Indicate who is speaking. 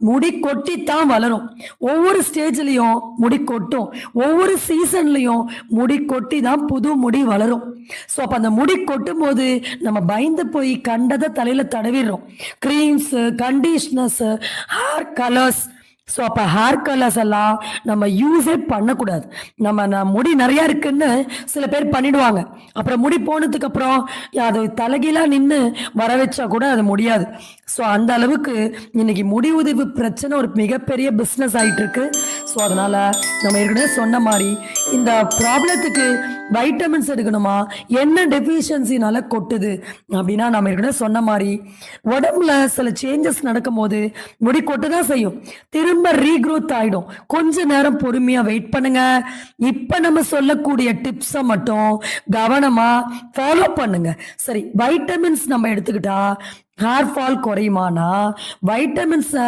Speaker 1: முடி கொட்டித்தான் வளரும். ஒவ்வொரு ஸ்டேஜ்லயும் முடி கொட்டும். ஒவ்வொரு சீசன்லயும் முடி கொட்டி தான் புது முடி வளரும். ஸோ அப்போ அந்த முடி கொட்டும் போது நம்ம பயந்து போய் கண்டதை தலையில தடவிடுறோம். Creams, conditioners, hair colours. So அப்போ ஹேர் கலர்ஸ் எல்லாம் நம்ம யூஸே பண்ணக்கூடாது. நம்ம முடி நிறையா இருக்குன்னு சில பேர் பண்ணிடுவாங்க. அப்புறம் முடி போனதுக்கு அப்புறம் அது தலைகீழாக நின்று வர வச்சா கூட அது முடியாது. ஸோ அந்த அளவுக்கு இன்னைக்கு முடி உதிர்வு பிரச்சனை ஒரு மிகப்பெரிய பிஸ்னஸ் ஆகிட்டு இருக்கு. ஸோ அதனால நம்ம ஏற்கனவே சொன்ன மாதிரி இந்த ப்ராப்ளத்துக்கு வைட்டமின்ஸ் எடுக்கணுமா, என்ன டெஃபிஷியன்சினால கொட்டுது அப்படின்னா நம்ம ஏற்கனவே சொன்ன மாதிரி உடம்புல சில சேஞ்சஸ் நடக்கும் போது முடி கொட்டு தான் செய்யும். திரும்ப ரீக்ரோத் ஆயிடும். கொஞ்ச நேரம் பொறுமையா வெயிட் பண்ணுங்க. இப்ப நம்ம சொல்லக்கூடிய டிப்ஸை மட்டும் கவனமா ஃபாலோ பண்ணுங்க. சரி, வைட்டமின்ஸ் நம்ம எடுத்துக்கிட்டா ஹேர் ஃபால் குறையுமானா வைட்டமின்ஸை